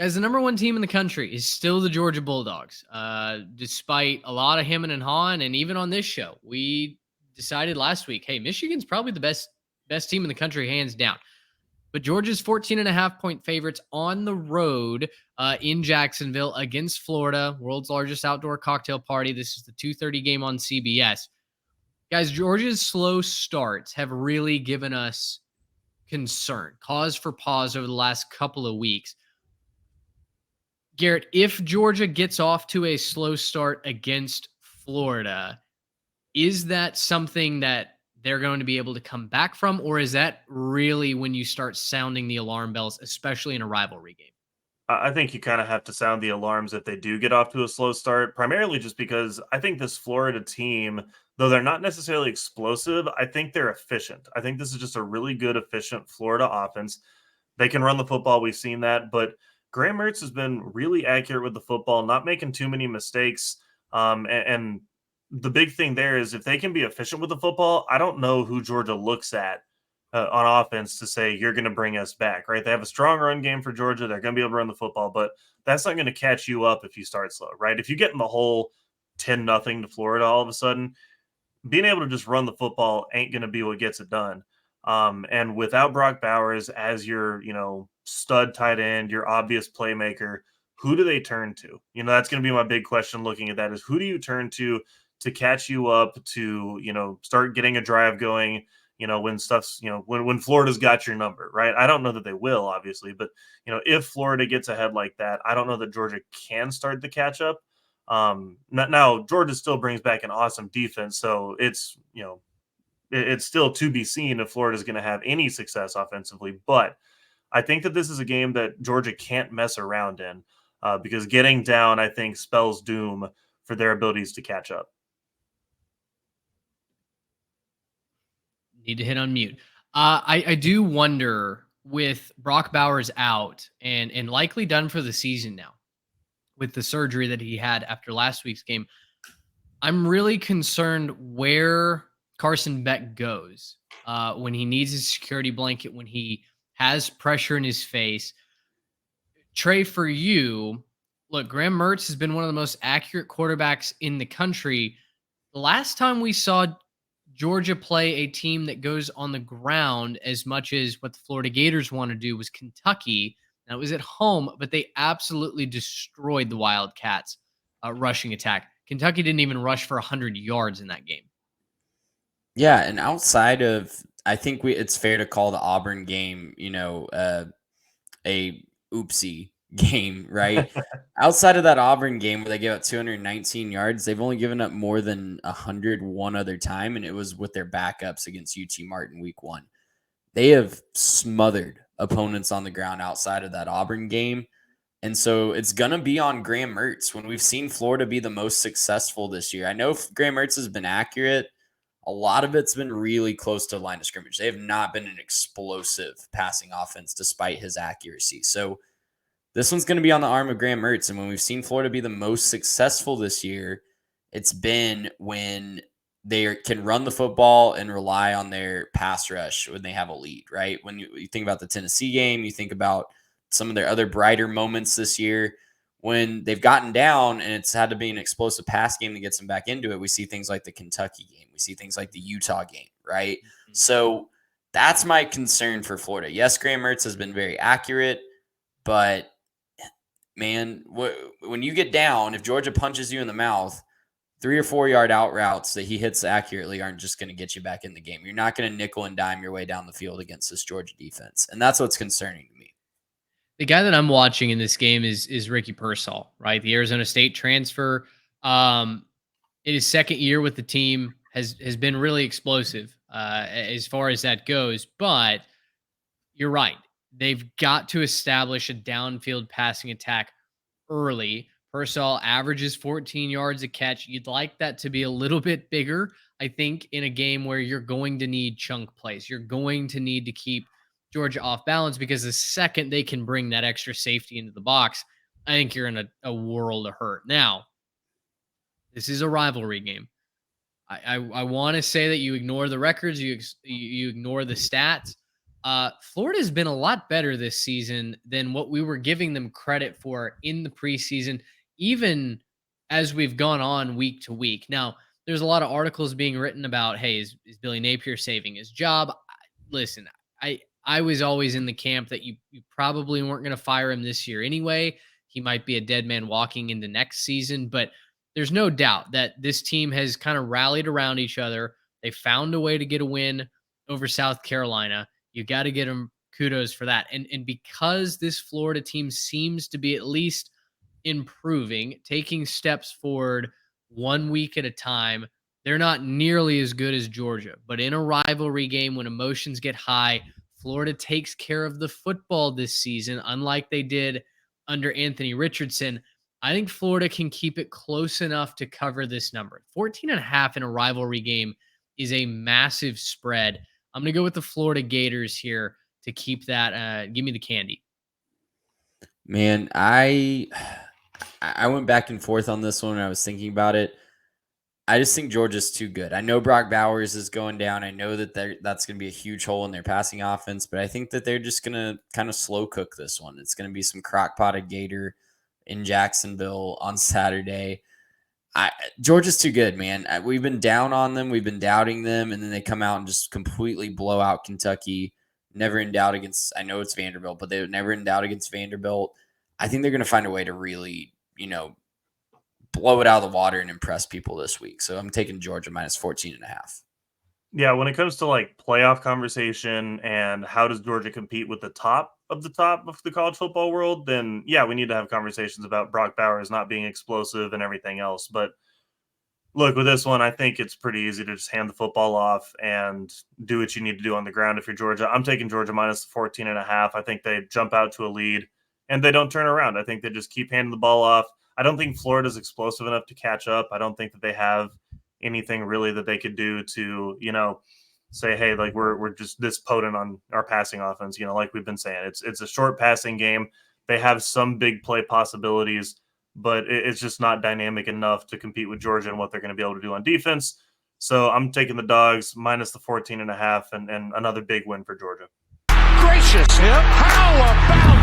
Guys, the number one team in the country is still the Georgia Bulldogs. Despite a lot of hemming and hawing, and even on this show, we decided last week, hey, Michigan's probably the best team in the country, hands down. But Georgia's 14.5-point favorites on the road in Jacksonville against Florida, world's largest outdoor cocktail party. This is the 2:30 game on CBS. Guys, Georgia's slow starts have really given us concern, cause for pause over the last couple of weeks. Garrett, if Georgia gets off to a slow start against Florida, is that something that they're going to be able to come back from, or is that really when you start sounding the alarm bells, especially in a rivalry game? I think you kind of have to sound the alarms if they do get off to a slow start, primarily just because I think this Florida team, though they're not necessarily explosive, I think they're efficient. I think this is just a really good, efficient Florida offense. They can run the football. We've seen that, but Graham Mertz has been really accurate with the football, not making too many mistakes. And the big thing there is if they can be efficient with the football, I don't know who Georgia looks at on offense to say you're going to bring us back, right? They have a strong run game for Georgia. They're going to be able to run the football, but that's not going to catch you up if you start slow, right? If you get in the hole 10-0 to Florida all of a sudden, being able to just run the football ain't going to be what gets it done. And without Brock Bowers as your, stud tight end, your obvious playmaker, who do they turn to? That's going to be my big question looking at that is who do you turn to catch you up to, start getting a drive going, when stuff's, when Florida's got your number, right? I don't know that they will, obviously, but, if Florida gets ahead like that, I don't know that Georgia can start the catch up. Now Georgia still brings back an awesome defense, so it's still to be seen if Florida's going to have any success offensively. But I think that this is a game that Georgia can't mess around in because getting down, I think, spells doom for their abilities to catch up. Need to hit on mute. I do wonder with Brock Bowers out and likely done for the season now with the surgery that he had after last week's game. I'm really concerned where Carson Beck goes when he needs a security blanket, when he has pressure in his face. Trey, for you, look, Graham Mertz has been one of the most accurate quarterbacks in the country. The last time we saw Georgia play a team that goes on the ground as much as what the Florida Gators want to do was Kentucky. That was at home, but they absolutely destroyed the Wildcats' rushing attack. Kentucky didn't even rush for 100 yards in that game. Yeah, and outside of, I think it's fair to call the Auburn game, a oopsie game, right? Outside of that Auburn game where they gave up 219 yards, they've only given up more than 100 one other time, and it was with their backups against UT Martin week 1. They have smothered opponents on the ground outside of that Auburn game. And so it's going to be on Graham Mertz when we've seen Florida be the most successful this year. I know Graham Mertz has been accurate. A lot of it's been really close to the line of scrimmage. They have not been an explosive passing offense despite his accuracy. So this one's going to be on the arm of Graham Mertz. And when we've seen Florida be the most successful this year, it's been when they can run the football and rely on their pass rush when they have a lead, right? When you think about the Tennessee game, you think about some of their other brighter moments this year when they've gotten down and it's had to be an explosive pass game that gets them back into it. We see things like the Kentucky game. We see things like the Utah game, right? Mm-hmm. So that's my concern for Florida. Yes, Graham Mertz has been very accurate, but man, when you get down, if Georgia punches you in the mouth, 3 or 4 yard out routes that he hits accurately aren't just going to get you back in the game. You're not going to nickel and dime your way down the field against this Georgia defense. And that's what's concerning to me. The guy that I'm watching in this game is Ricky Pearsall, right? The Arizona State transfer. In his second year with the team has been really explosive as far as that goes. But you're right. They've got to establish a downfield passing attack early. Pearsall averages 14 yards a catch. You'd like that to be a little bit bigger, I think, in a game where you're going to need chunk plays. You're going to need to keep Georgia off balance because the second they can bring that extra safety into the box, I think you're in a world of hurt. Now, this is a rivalry game. I want to say that you ignore the records, you ignore the stats, Florida's been a lot better this season than what we were giving them credit for in the preseason, even as we've gone on week to week. Now, there's a lot of articles being written about, hey, is Billy Napier saving his job? Listen, I was always in the camp that you probably weren't going to fire him this year anyway. He might be a dead man walking into next season, but there's no doubt that this team has kind of rallied around each other. They found a way to get a win over South Carolina. You got to get them kudos for that. And because this Florida team seems to be at least improving, taking steps forward 1 week at a time, they're not nearly as good as Georgia. But in a rivalry game, when emotions get high, Florida takes care of the football this season, unlike they did under Anthony Richardson. I think Florida can keep it close enough to cover this number. 14.5 in a rivalry game is a massive spread. I'm going to go with the Florida Gators here to keep that. Give me the candy. Man, I went back and forth on this one when I was thinking about it. I just think Georgia's too good. I know Brock Bowers is going down. I know that that's going to be a huge hole in their passing offense, but I think that they're just going to kind of slow cook this one. It's going to be some crock-potted Gator in Jacksonville on Saturday. Georgia's too good, man. We've been down on them. We've been doubting them, and then they come out and just completely blow out Kentucky. Never in doubt against – I know it's Vanderbilt, but they were never in doubt against Vanderbilt. I think they're going to find a way to really, blow it out of the water and impress people this week. So I'm taking Georgia minus 14.5. Yeah, when it comes to like playoff conversation and how does Georgia compete with the top of the college football world, then yeah, we need to have conversations about Brock Bowers not being explosive and everything else. But look, with this one, I think it's pretty easy to just hand the football off and do what you need to do on the ground if you're Georgia. I'm taking Georgia minus 14.5. I think they jump out to a lead and they don't turn around. I think they just keep handing the ball off. I don't think Florida's explosive enough to catch up. I don't think that they have anything really that they could do to, say, hey, like we're just this potent on our passing offense, like we've been saying. It's a short passing game. They have some big play possibilities, but it's just not dynamic enough to compete with Georgia and what they're going to be able to do on defense. So I'm taking the Dogs minus the 14.5 and another big win for Georgia. Gracious, how about